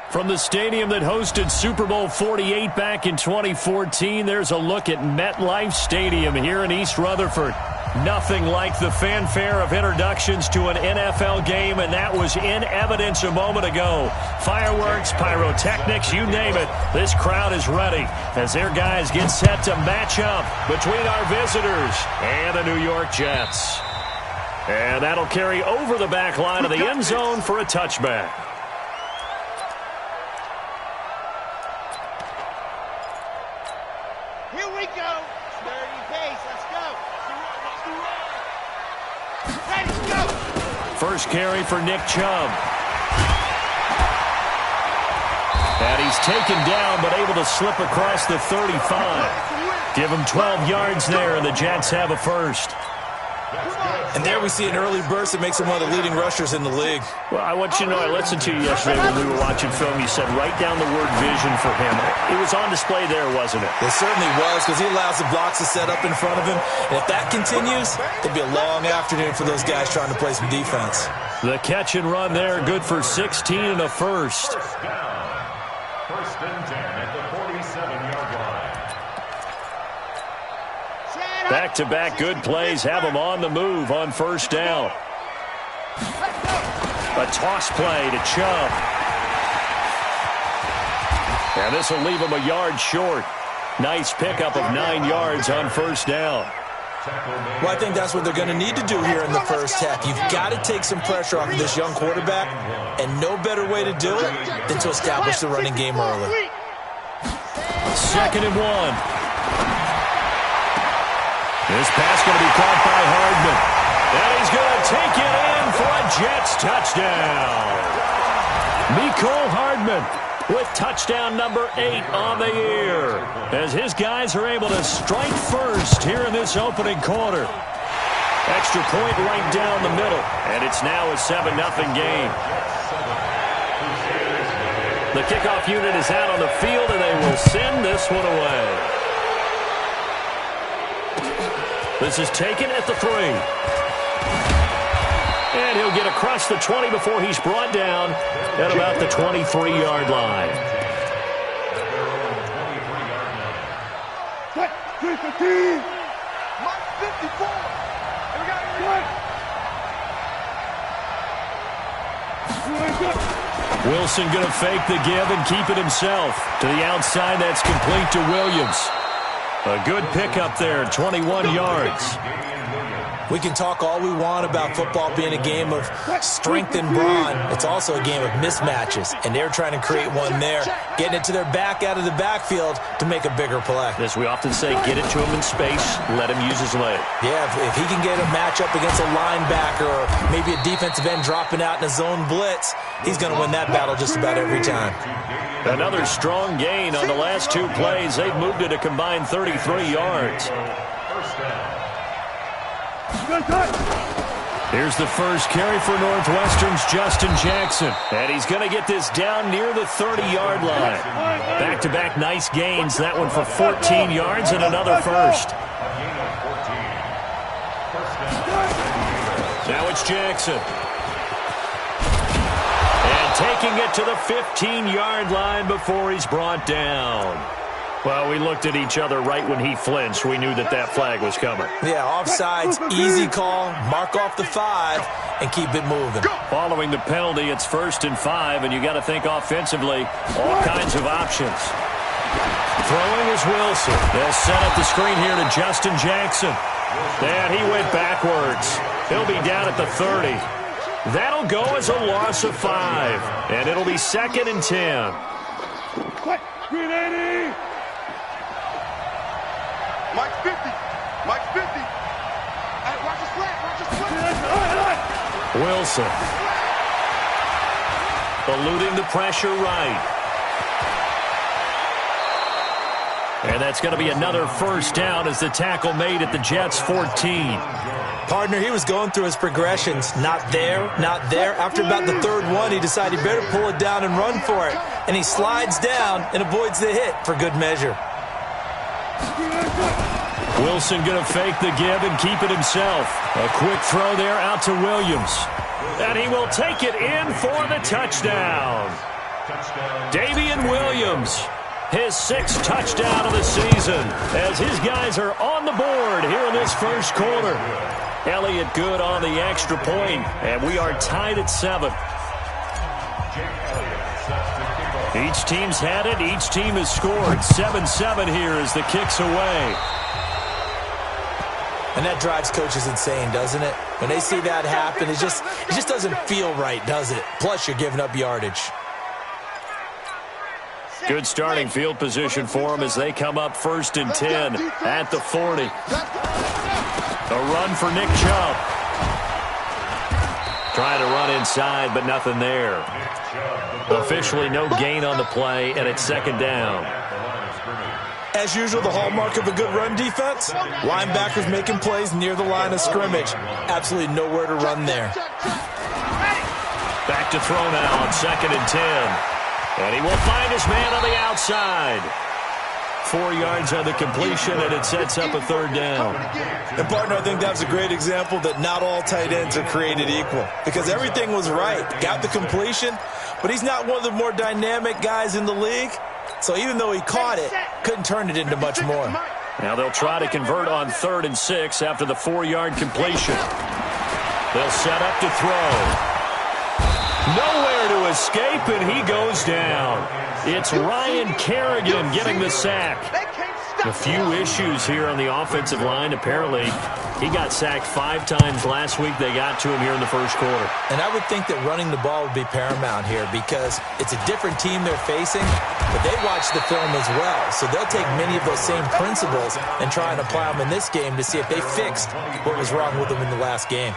From the stadium that hosted Super Bowl 48 back in 2014, there's a look at MetLife Stadium here in East Rutherford. Nothing like the fanfare of introductions to an NFL game, and that was in evidence a moment ago. Fireworks, pyrotechnics, you name it. This crowd is ready as their guys get set to match up between our visitors and the New York Jets. And that'll carry over the back line of the end zone for a touchback. First carry for Nick Chubb. And he's taken down but able to slip across the 35. Give him 12 yards there, and the Jets have a first. And there we see an early burst that makes him one of the leading rushers in the league. Well, I want you to know, I listened to you yesterday when we were watching film. You said write down the word vision for him. It was on display there, wasn't it? It certainly was, because he allows the blocks to set up in front of him. And if that continues, it'll be a long afternoon for those guys trying to play some defense. The catch and run there, good for 16 and a first. First down. First and 10 at the 47-yard line. Back-to-back good plays have them on the move on first down. A toss play to Chubb. And this will leave him a yard short. Nice pickup of 9 yards on first down. Well, I think that's what they're going to need to do here in the first half. You've got to take some pressure off of this young quarterback, and no better way to do it than to establish the running game early. 2nd and 1. This pass going to be caught by Hardman. And he's going to take it in for a Jets touchdown. Mecole Hardman with touchdown number 8 on the year, as his guys are able to strike first here in this opening quarter. Extra point right down the middle, and it's now a 7-0 game. The kickoff unit is out on the field, and they will send this one away. This is taken at the 3. And he'll get across the 20 before he's brought down at about the 23-yard line. Wilson going to fake the give and keep it himself. To the outside, that's complete to Williams. A good pickup there, 21 yards. We can talk all we want about football being a game of strength and brawn. It's also a game of mismatches, and they're trying to create one there, getting it to their back out of the backfield to make a bigger play. As we often say, get it to him in space, let him use his leg. Yeah, if he can get a matchup against a linebacker or maybe a defensive end dropping out in a zone blitz, he's going to win that battle just about every time. Another strong gain on the last 2 plays. They've moved it a combined 33 yards. Here's the first carry for Northwestern's Justin Jackson. And he's going to get this down near the 30-yard line. Back-to-back nice gains. That one for 14 yards and another first. Now it's Jackson. And taking it to the 15-yard line before he's brought down. Well, we looked at each other right when he flinched. We knew that that flag was coming. Yeah, offsides, easy call, mark off the 5, and keep it moving. Following the penalty, it's 1st and 5, and you got to think offensively, all kinds of options. Throwing is Wilson. They'll set up the screen here to Justin Jackson. And he went backwards. He'll be down at the 30. That'll go as a loss of 5, and it'll be 2nd and 10. Mike 50. Mike 50. Hey, watch his flat. Watch his flat. Wilson. Eluding the pressure right. And that's going to be another first down as the tackle made at the Jets' 14. Partner, he was going through his progressions. Not there, not there. After about the 3rd one, he decided he better pull it down and run for it. And he slides down and avoids the hit for good measure. Wilson going to fake the give and keep it himself. A quick throw there out to Williams. And he will take it in for the touchdown. Davian Williams, his 6th touchdown of the season, as his guys are on the board here in this first quarter. Elliott good on the extra point, and we are tied at 7. Each team's had it. Each team has scored. 7-7 here as the kick's away. And that drives coaches insane, doesn't it? When they see that happen, it just doesn't feel right, does it? Plus, you're giving up yardage. Good starting field position for them as they come up 1st and 10 at the 40. A run for Nick Chubb. Trying to run inside, but nothing there. Officially no gain on the play, and it's 2nd down. As usual, the hallmark of a good run defense, linebackers making plays near the line of scrimmage. Absolutely nowhere to run there. Back to throw now on 2nd and 10. And he will find his man on the outside. 4 yards on the completion, and it sets up a 3rd down. And, partner, I think that was a great example that not all tight ends are created equal. Because everything was right. Got the completion, but he's not one of the more dynamic guys in the league. So even though he caught it, couldn't turn it into much more. Now they'll try to convert on 3rd and 6 after the 4-yard completion. They'll set up to throw. Nowhere to escape, and he goes down. It's Ryan Kerrigan getting the sack. A few issues here on the offensive line. Apparently, he got sacked 5 times last week. They got to him here in the first quarter. And I would think that running the ball would be paramount here because it's a different team they're facing, but they watch the film as well. So they'll take many of those same principles and try and apply them in this game to see if they fixed what was wrong with them in the last game.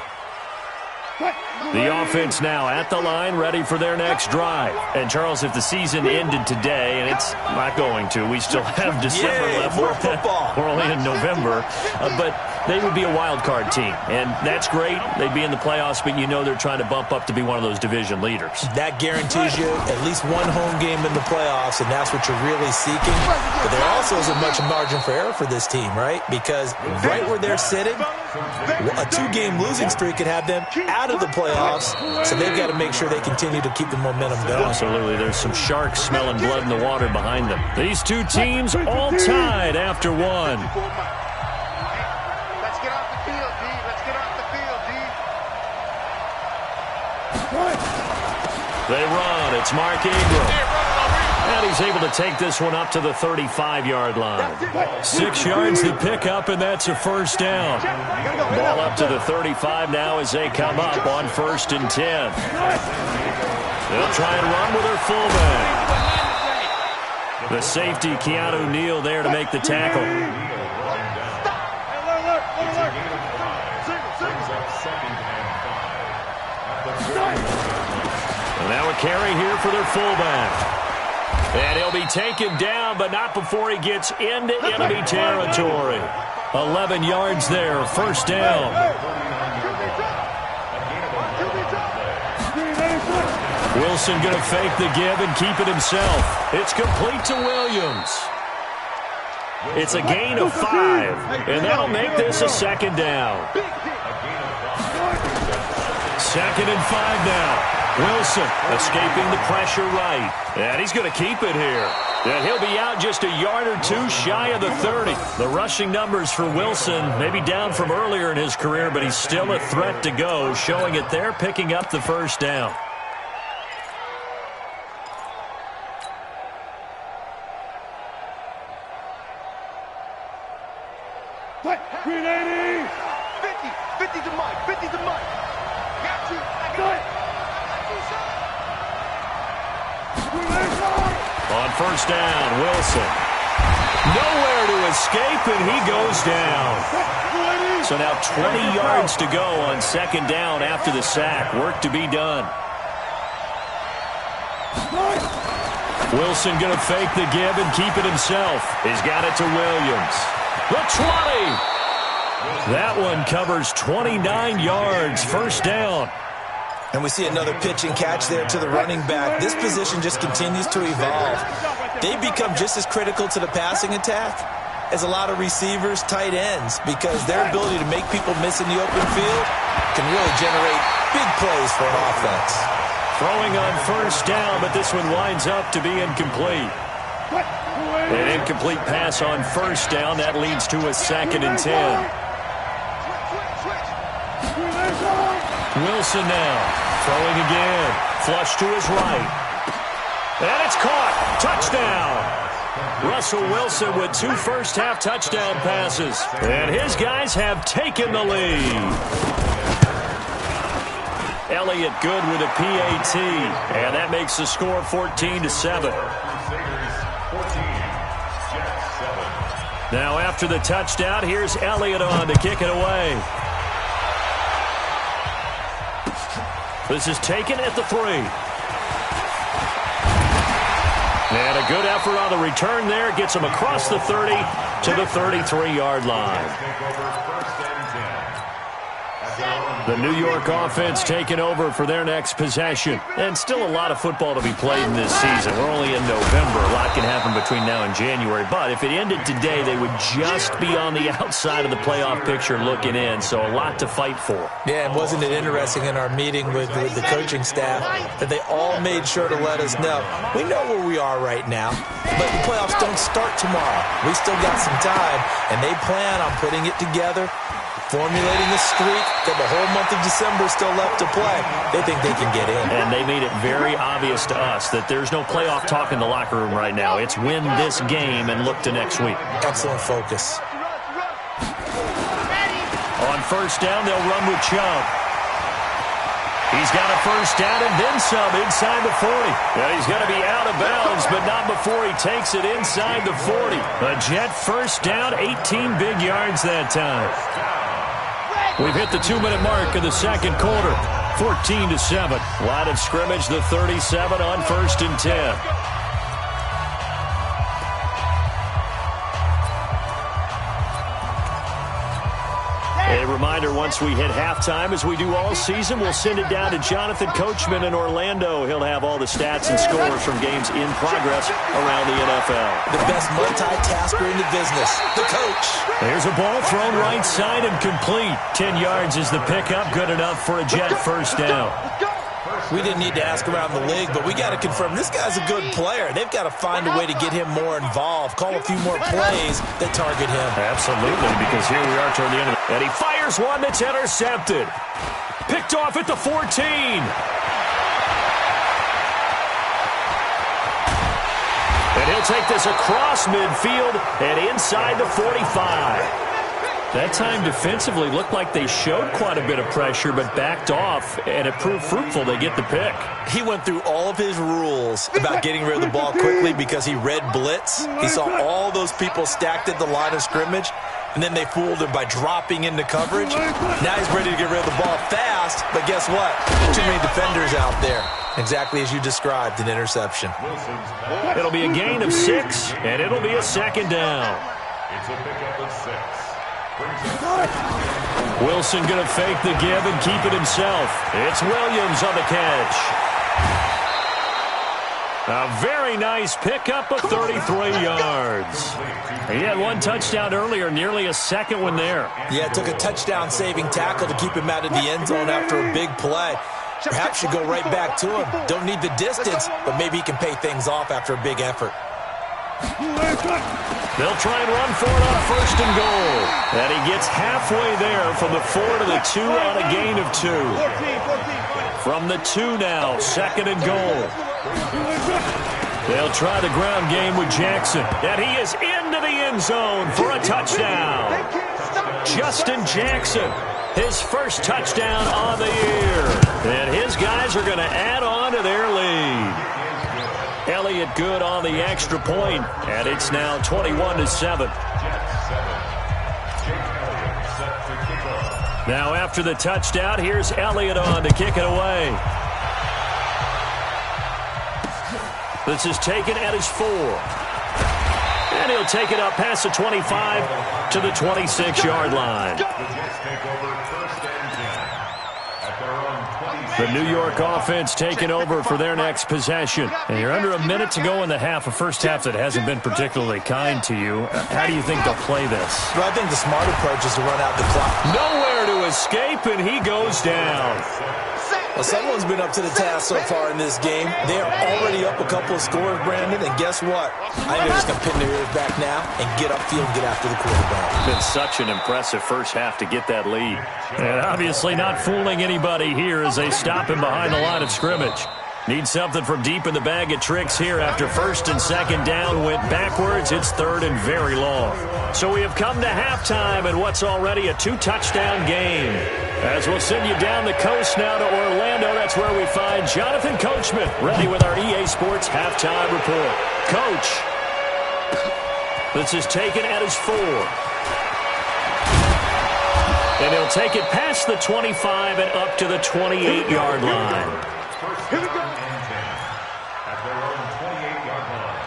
The offense now at the line, ready for their next drive. And, Charles, if the season ended today, and it's not going to, we still have December left. More football. We're only in November. But they would be a wild card team, and that's great. They'd be in the playoffs, but you know they're trying to bump up to be one of those division leaders. That guarantees you at least one home game in the playoffs, and that's what you're really seeking. But there also isn't much margin for error for this team, right? Because right where they're sitting, a 2-game losing streak could have them out of the playoffs, so they've got to make sure they continue to keep the momentum going. Absolutely. There's some sharks smelling blood in the water behind them. These two teams all tied after 1. Let's get off the field, D. Let's get off the field, D. They run. It's Mark Ingram. And he's able to take this one up to the 35-yard line. 6 yards to pick up, and that's a 1st down. Ball up to the 35 now as they come up on 1st and 10. They'll try and run with their fullback. The safety, Keanu Neal, there to make the tackle. And now a carry here for their fullback. And he'll be taken down, but not before he gets into enemy territory. 11 yards there, 1st down. Wilson going to fake the give and keep it himself. It's complete to Williams. It's a gain of 5, and that'll make this a 2nd down. 2nd and 5 now. Wilson escaping the pressure right. And he's going to keep it here. And he'll be out just a yard or 2 shy of the 30. The rushing numbers for Wilson maybe down from earlier in his career, but he's still a threat to go, showing it there, picking up the 1st down. Green 80! 50 to Mike, 50 to Mike. Got you. I got it. On 1st down, Wilson. Nowhere to escape, and he goes down. So now 20 yards to go on 2nd down after the sack. Work to be done. Wilson going to fake the give and keep it himself. He's got it to Williams. The 20. That one covers 29 yards. 1st down. And we see another pitch and catch there to the running back. This position just continues to evolve. They become just as critical to the passing attack as a lot of receivers, tight ends, because their ability to make people miss in the open field can really generate big plays for an offense. Throwing on first down, but this one winds up to be incomplete. An incomplete pass on first down. That leads to a 2nd and 10. Wilson now. Throwing again. Flush to his right. And it's caught. Touchdown. Russell Wilson with 2 first-half touchdown passes. And his guys have taken the lead. Elliott good with a PAT. And that makes the score 14-7. Now after the touchdown, here's Elliott on to kick it away. This is taken at the 3. And a good effort on the return there. Gets him across the 30 to the 33-yard line. The New York offense taking over for their next possession. And still a lot of football to be played in this season. We're only in November. A lot can happen between now and January. But if it ended today, they would just be on the outside of the playoff picture looking in. So a lot to fight for. Yeah, and wasn't it interesting in our meeting with the coaching staff that they all made sure to let us know, we know where we are right now, but the playoffs don't start tomorrow. We still got some time, and they plan on putting it together, formulating a streak that the whole month of December is still left to play. They think they can get in. And they made it very obvious to us that there's no playoff talk in the locker room right now. It's win this game and look to next week. Excellent focus. On first down, they'll run with Chubb. He's got a first down and then some inside the 40. And he's going to be out of bounds, but not before he takes it inside the 40. A Jet first down, 18 big yards that time. We've hit the 2-minute mark of the second quarter. 14-7. Line of scrimmage, the 37 on 1st and 10. A reminder, once we hit halftime, as we do all season, we'll send it down to Jonathan Coachman in Orlando. He'll have all the stats and scores from games in progress around the NFL. The best multitasker in the business, the coach. There's a ball thrown right side and complete. 10 yards is the pickup, good enough for a Jet first down. We didn't need to ask around the league, but we got to confirm this guy's a good player. They've got to find a way to get him more involved, call a few more plays that target him. Absolutely, because here we are toward the end of it. And he fires one that's intercepted. Picked off at the 14. And he'll take this across midfield and inside the 45. That time defensively looked like they showed quite a bit of pressure but backed off, and it proved fruitful. They get the pick. He went through all of his rules about getting rid of the ball quickly because he read blitz. He saw all those people stacked at the line of scrimmage, and then they fooled him by dropping into coverage. Now he's ready to get rid of the ball fast, but guess what? Too many defenders out there. Exactly as you described, an interception. It'll be a gain of 6, and it'll be a 2nd down. It's a pickup of 6. Wilson going to fake the give and keep it himself. It's Williams on the catch. A very nice pickup of 33 yards. He had one touchdown earlier, nearly a second one there. Yeah, it took a touchdown-saving tackle to keep him out of the end zone after a big play. Perhaps you go right back to him. Don't need the distance, but maybe he can pay things off after a big effort. They'll try and run for it on 1st and goal. And he gets halfway there from the 4 to the 2 on a gain of 2. From the 2 now, 2nd and goal. They'll try the ground game with Jackson. And he is into the end zone for a touchdown. Justin Jackson, his first touchdown on the year. And his guys are going to add on to their lead. Elliott good on the extra point, and it's now 21-7. Now after the touchdown, here's Elliott on to kick it away. This is taken at his 4. And he'll take it up past the 25 to the 26-yard line. The New York offense taking over for their next possession. And you're under a minute to go in the half, a first half that hasn't been particularly kind to you. How do you think they'll play this? Well, I think the smart approach is to run out the clock. Nowhere to escape, and he goes down. Well, someone's been up to the task so far in this game. They are already up a couple of scores, Brandon, and guess what? I think they're just going to pin their ears back now and get upfield and get after the quarterback. Been such an impressive first half to get that lead. And obviously not fooling anybody here as they stop him behind the line of scrimmage. Need something from deep in the bag of tricks here after first and second down went backwards. It's third and very long. So we have come to halftime in what's already a 2-touchdown game. As we'll send you down the coast now to Orlando, that's where we find Jonathan Coachman ready with our EA Sports halftime report. Coach, this is taken at his 4. And he'll take it past the 25 and up to the 28-yard line. Here we go. At their own 28-yard line.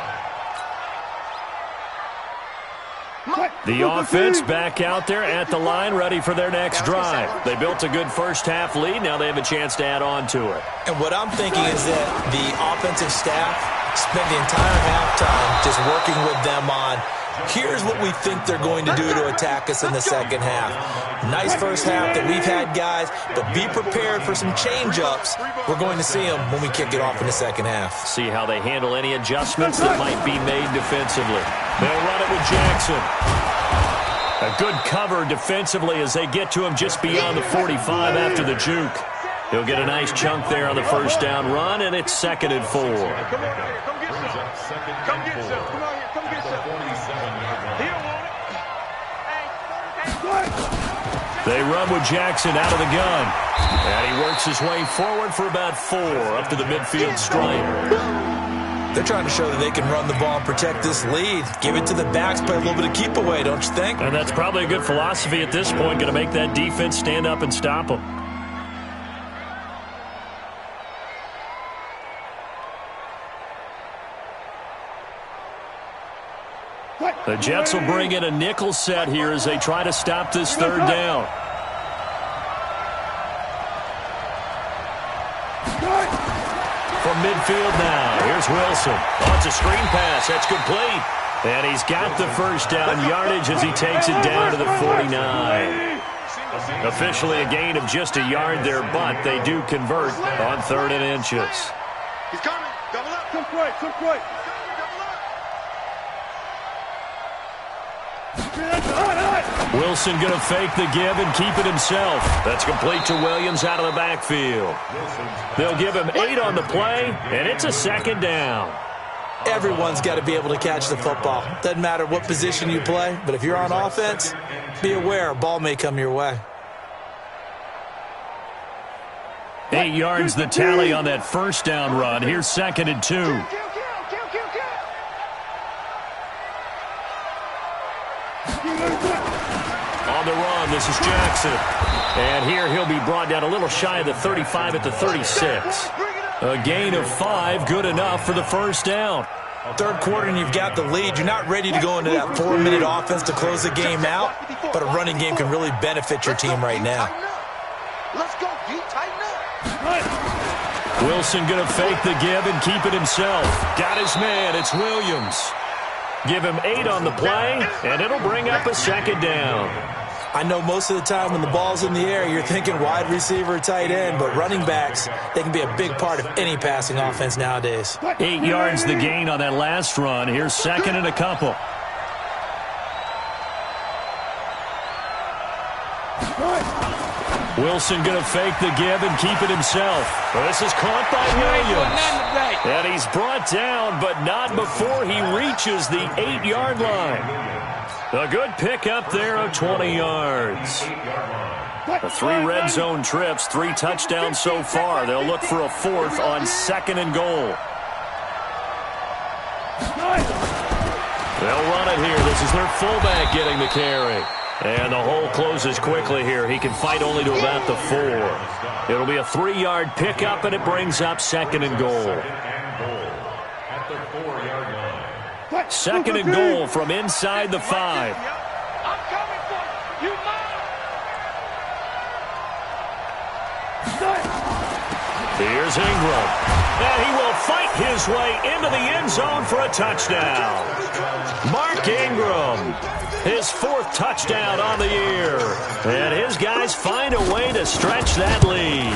The offense back out there at the line, ready for their next drive. They built a good first-half lead. Now they have a chance to add on to it. And what I'm thinking is that the offensive staff spent the entire halftime just working with them on, here's what we think they're going to do to attack us in the second half. Nice first half that we've had, guys, but be prepared for some change-ups. We're going to see them when we kick it off in the second half. See how they handle any adjustments that might be made defensively. They'll run it with Jackson. A good cover defensively as they get to him just beyond the 45 after the juke. He'll get a nice chunk there on the first down run, and it's 2nd and 4. Come get some. Come get some. Come on here. Come get some. He don't want it. They run with Jackson out of the gun. And he works his way forward for about 4 up to the midfield stripe. They're trying to show that they can run the ball and protect this lead. Give it to the backs, play a little bit of keep away, don't you think? And that's probably a good philosophy at this point, going to make that defense stand up and stop them. The Jets will bring in a nickel set here as they try to stop this third down. From midfield now, here's Wilson. Oh, it's a screen pass. That's complete. And he's got the first down yardage as he takes it down to the 49. Officially a gain of just a yard there, but they do convert on 3rd and inches. He's coming. Double up. Come quick. Come quick. Wilson going to fake the give and keep it himself. That's complete to Williams out of the backfield. They'll give him 8 on the play, and it's a 2nd down. Everyone's got to be able to catch the football. Doesn't matter what position you play, but if you're on offense, be aware a ball may come your way. 8 yards the tally on that first down run. Here's 2nd and 2. On the run, this is Jackson. And here he'll be brought down a little shy of the 35 at the 36. A gain of 5, good enough for the first down. Third quarter and you've got the lead. You're not ready to go into that 4-minute offense to close the game out, but a running game can really benefit your team right now. Let's go, D. Tighten up. Wilson going to fake the give and keep it himself. Got his man. It's Williams. Give him 8 on the play, and it'll bring up a 2nd down. I know most of the time when the ball's in the air, you're thinking wide receiver, tight end, but running backs, they can be a big part of any passing offense nowadays. 8 yards the gain on that last run. Here's 2nd and a couple. Wilson going to fake the give and keep it himself. This is caught by Williams. And he's brought down, but not before he reaches the 8-yard line. A good pickup there of 20 yards. The 3 red zone trips, 3 touchdowns so far. They'll look for a 4th on 2nd and goal. They'll run it here. This is their fullback getting the carry. And the hole closes quickly here. He can fight only to about the 4. It'll be a 3-yard pickup, and it brings up 2nd and goal. 2nd and goal from inside the 5. Here's Ingram. And he will fight his way into the end zone for a touchdown. Mark Ingram, his 4th touchdown on the year. And his guys find a way to stretch that lead.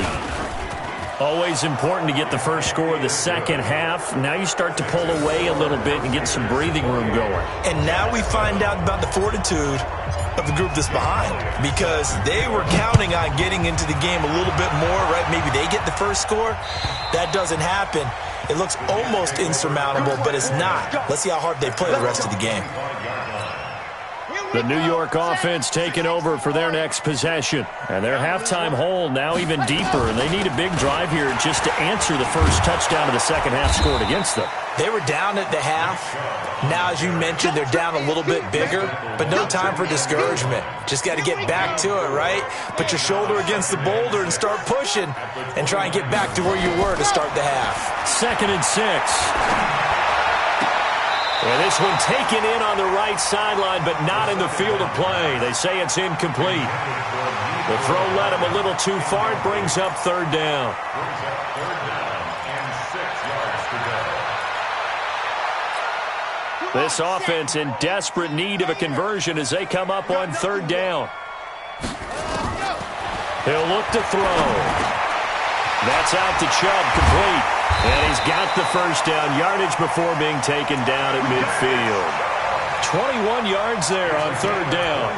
Always important to get the first score of the second half. Now you start to pull away a little bit and get some breathing room going. And now we find out about the fortitude of the group that's behind, because they were counting on getting into the game a little bit more, right? Maybe they get the first score. That doesn't happen. It looks almost insurmountable, but it's not. Let's see how hard they play the rest of the game. The New York offense taking over for their next possession. And their halftime hole now even deeper, and they need a big drive here just to answer the first touchdown of the second half scored against them. They were down at the half. Now, as you mentioned, they're down a little bit bigger, but no time for discouragement. Just got to get back to it, right? Put your shoulder against the boulder and start pushing and try and get back to where you were to start the half. 2nd and 6. And this one taken in on the right sideline, but not in the field of play. They say it's incomplete. The throw led him a little too far. It brings up 3rd down. This offense in desperate need of a conversion as they come up on 3rd down. He'll look to throw. That's out to Chubb, complete. And he's got the first down, yardage before being taken down at midfield. 21 yards there on 3rd down.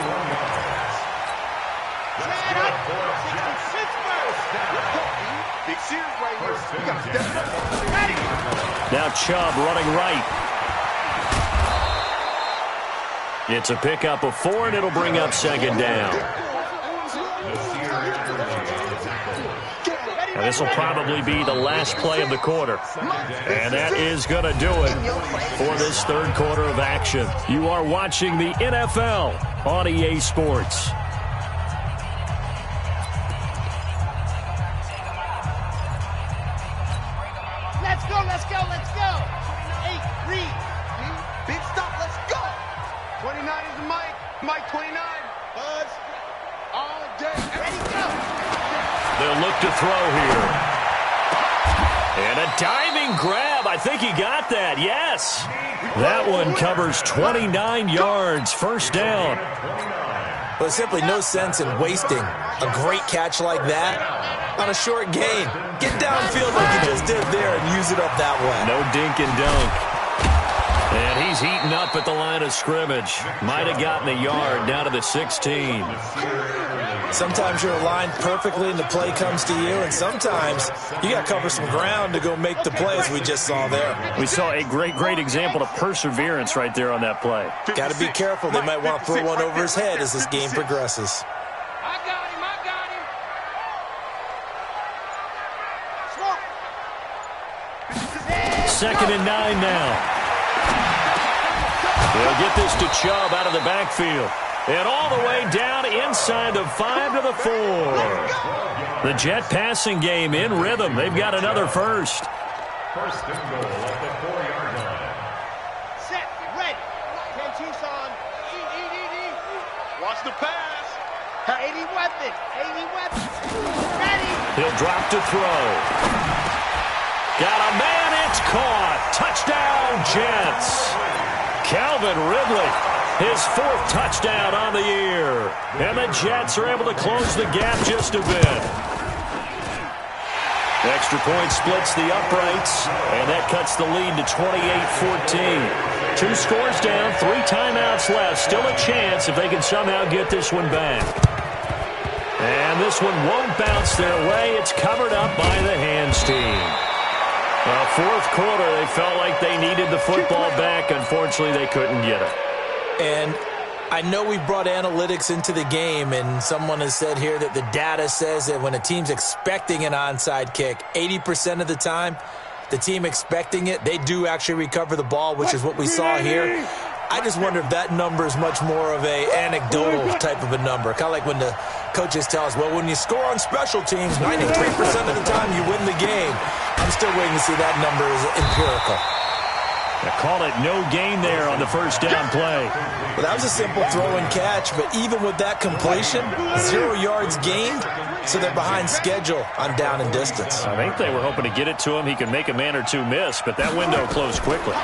Now Chubb running right. It's a pickup of 4, and it'll bring up 2nd down. And this will probably be the last play of the quarter. And that is going to do it for this 3rd quarter of action. You are watching the NFL on EA Sports. Let's go, let's go, let's go. 8, read. Big stop, let's go. 29 is the Mike. Mike 29. Buzz. All day. Ready, go. They'll look to throw here. And a diving grab. I think he got that. Yes. That one covers 29 yards. First down. Well, there's simply no sense in wasting a great catch like that on a short gain. Get downfield like you just did there and use it up that way. No dink and dunk. And he's heating up at the line of scrimmage. Might have gotten a yard down to the 16. Sometimes you're aligned perfectly and the play comes to you, and sometimes you got to cover some ground to go make the play, as we just saw there. We saw a great example of perseverance right there on that play. Got to be careful. They might want to throw one over his head as this game progresses. I got him. 2nd and 9 now. They'll get this to Chubb out of the backfield. And all the way down inside the 5 to the 4. The Jet passing game in rhythm. They've got another first. First and goal at the 4-yard line. Set, ready. 10 Tucson. Watch the pass. 80 weapons. 80 weapons. Ready. He'll drop to throw. Got a man. It's caught. Touchdown, Jets. Calvin Ridley. His 4th touchdown on the year. And the Jets are able to close the gap just a bit. Extra point splits the uprights, and that cuts the lead to 28-14. 2 scores down, 3 timeouts left. Still a chance if they can somehow get this one back. And this one won't bounce their way. It's covered up by the hands team. 4th quarter, they felt like they needed the football back. Unfortunately, they couldn't get it. And I know we brought analytics into the game, and someone has said here that the data says that when a team's expecting an onside kick, 80% of the time, the team expecting it, they do actually recover the ball, which is what we saw here. I just wonder if that number is much more of a anecdotal type of a number. Kind of like when the coaches tell us, well, when you score on special teams, 93% of the time you win the game. I'm still waiting to see that number is empirical. They call it no gain there on the first down play. Well, that was a simple throw and catch, but even with that completion, 0 yards gained, so they're behind schedule on down and distance. I think they were hoping to get it to him. He could make a man or two miss, but that window closed quickly.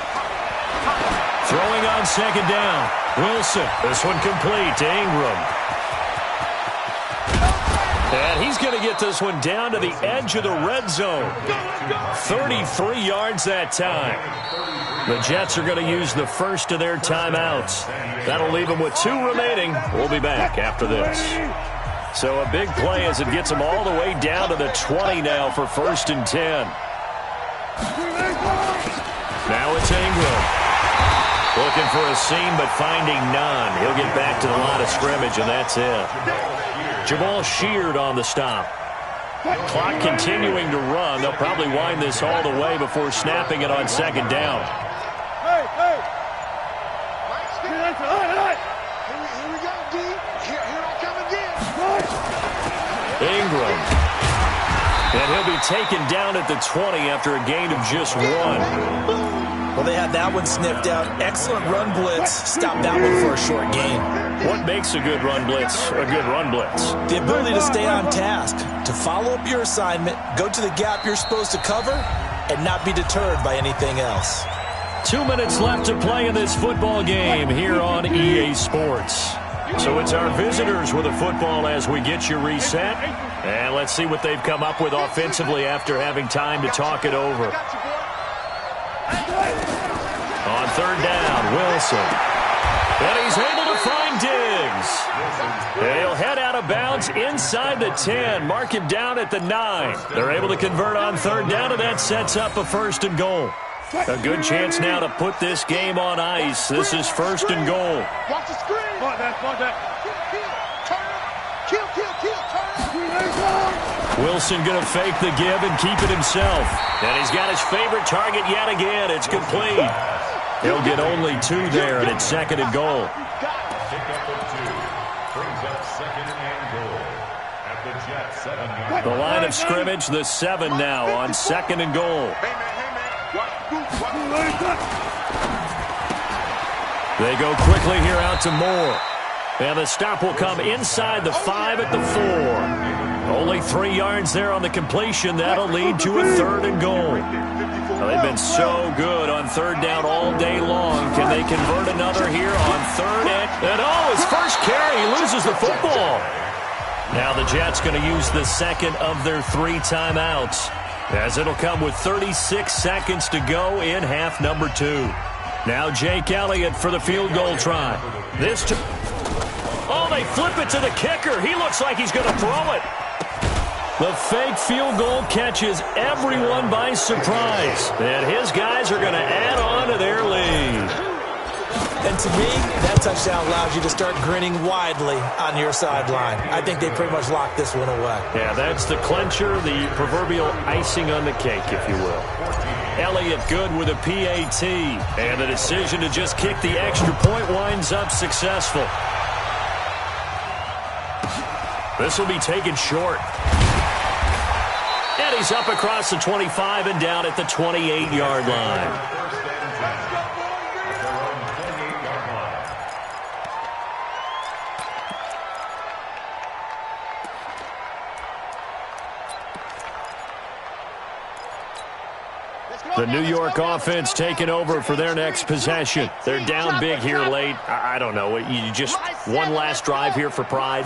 Throwing on 2nd down. Wilson. This one complete to Ingram. And he's going to get this one down to the edge of the red zone. 33 yards that time. The Jets are going to use the first of their timeouts. That'll leave them with 2 remaining. We'll be back after this. So a big play as it gets them all the way down to the 20 now for 1st and 10. Now it's Ingram. Looking for a seam, but finding none. He'll get back to the line of scrimmage, and that's it. Jamal Sheard on the stop. Clock continuing to run. They'll probably wind this all the way before snapping it on 2nd down. Here we go, D. Here I come again. Ingram. And he'll be taken down at the 20 after a gain of just 1. Well, they had that one sniffed out. Excellent run blitz. Stop that one for a short gain. What makes a good run blitz a good run blitz? The ability to stay on task, to follow up your assignment, go to the gap you're supposed to cover, and not be deterred by anything else. 2 minutes left to play in this football game here on EA Sports. So it's our visitors with a football as we get you reset. And let's see what they've come up with offensively after having time to talk it over. On 3rd down, Wilson. And he's able to find Diggs. And he'll head out of bounds inside the 10. Mark him down at the 9. They're able to convert on 3rd down, and that sets up a 1st and goal. A good chance now to put this game on ice. This is 1st and goal. Watch the screen. Kill, Wilson going to fake the give and keep it himself. And he's got his favorite target yet again. It's complete. He'll get only 2 there, and it's 2nd and goal. The line of scrimmage, the 7 now on 2nd and goal. They go quickly here out to Moore. And the stop will come inside the 5 at the 4. Only 3 yards there on the completion. That'll lead to a 3rd and goal. Well, they've been so good on 3rd down all day long. Can they convert another here on 3rd? And oh, his first carry, he loses the football. Now the Jets going to use the 2nd of their 3 timeouts, as it'll come with 36 seconds to go in half number 2. Now Jake Elliott for the field goal try. Oh, they flip it to the kicker. He looks like he's going to throw it. The fake field goal catches everyone by surprise. And his guys are going to add on to their lead. And to me, that touchdown allows you to start grinning widely on your sideline. I think they pretty much locked this one away. Yeah, that's the clincher, the proverbial icing on the cake, if you will. Elliott good with a PAT. And the decision to just kick the extra point winds up successful. This will be taken short. And he's up across the 25 and down at the 28-yard line. The New York offense taking over for their next possession. They're down big here late. I don't know. You just one last drive here for pride?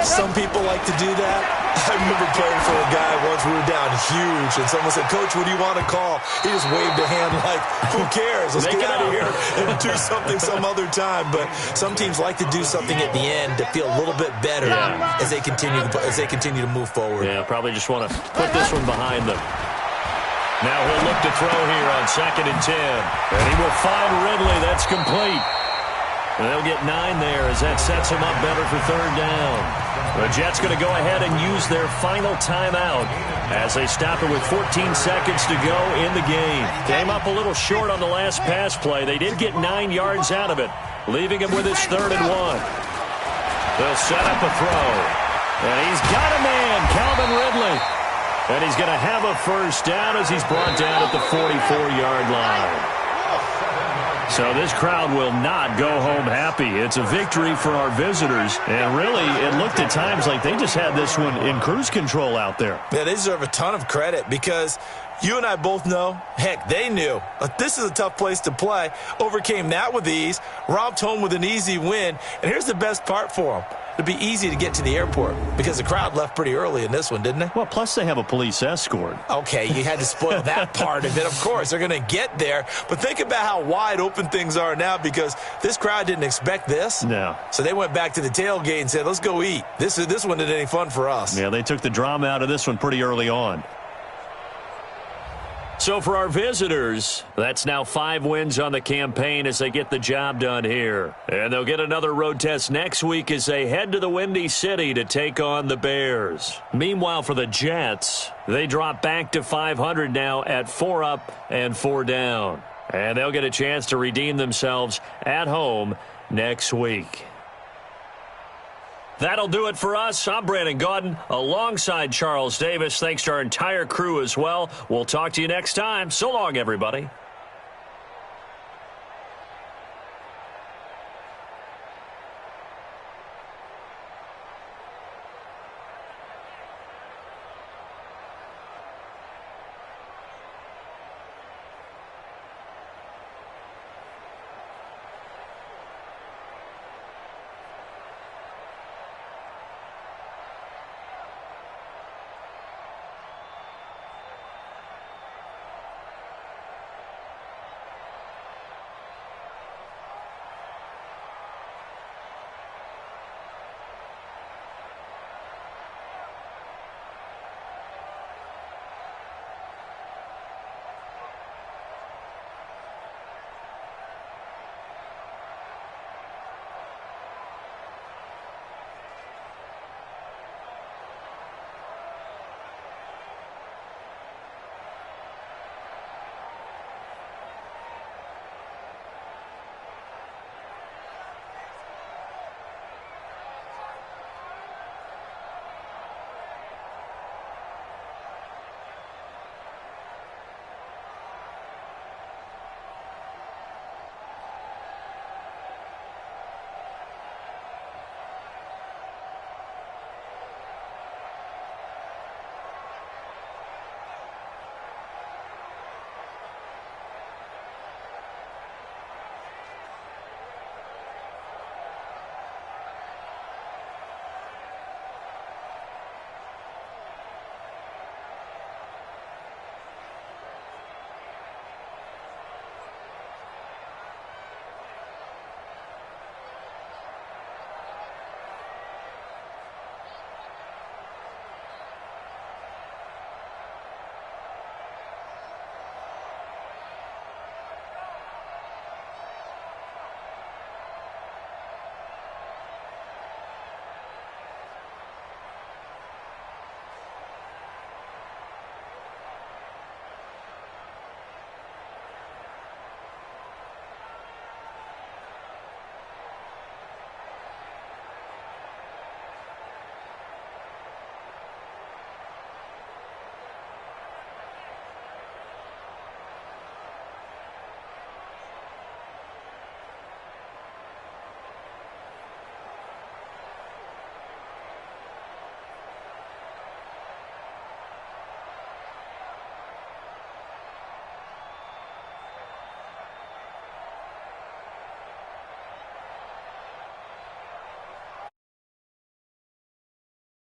Some people like to do that. I remember playing for a guy once. We were down huge, and someone said, "Coach, what do you want to call?" He just waved a hand like, "Who cares? Let's get out of here and do something some other time." But some teams like to do something at the end to feel a little bit better as they continue to move forward. Yeah, probably just want to put this one behind them. Now he'll look to throw here on 2nd and 10. And he will find Ridley. That's complete. And they'll get 9 there as that sets him up better for 3rd down. The Jets going to go ahead and use their final timeout as they stop it with 14 seconds to go in the game. Came up a little short on the last pass play. They did get 9 yards out of it, leaving him with his 3rd and 1. They'll set up a throw. And he's got a man, Calvin Ridley. And he's going to have a 1st down as he's brought down at the 44-yard line. So this crowd will not go home happy. It's a victory for our visitors. And really, it looked at times like they just had this one in cruise control out there. Yeah, they deserve a ton of credit because You and I both know, heck, they knew, this is a tough place to play. Overcame that with ease, romped home with an easy win. And here's the best part for them. It'd be easy to get to the airport because the crowd left pretty early in this one, didn't they? Well, plus they have a police escort. Okay, you had to spoil that part of it. Of course, they're going to get there. But think about how wide open things are now because this crowd didn't expect this. No. So they went back to the tailgate and said, let's go eat. This one isn't any fun for us. Yeah, they took the drama out of this one pretty early on. So for our visitors, that's now 5 wins on the campaign as they get the job done here. And they'll get another road test next week as they head to the Windy City to take on the Bears. Meanwhile, for the Jets, they drop back to 500 now at 4 up and 4 down. And they'll get a chance to redeem themselves at home next week. That'll do it for us. I'm Brandon Gaudin alongside Charles Davis. Thanks to our entire crew as well. We'll talk to you next time. So long, everybody.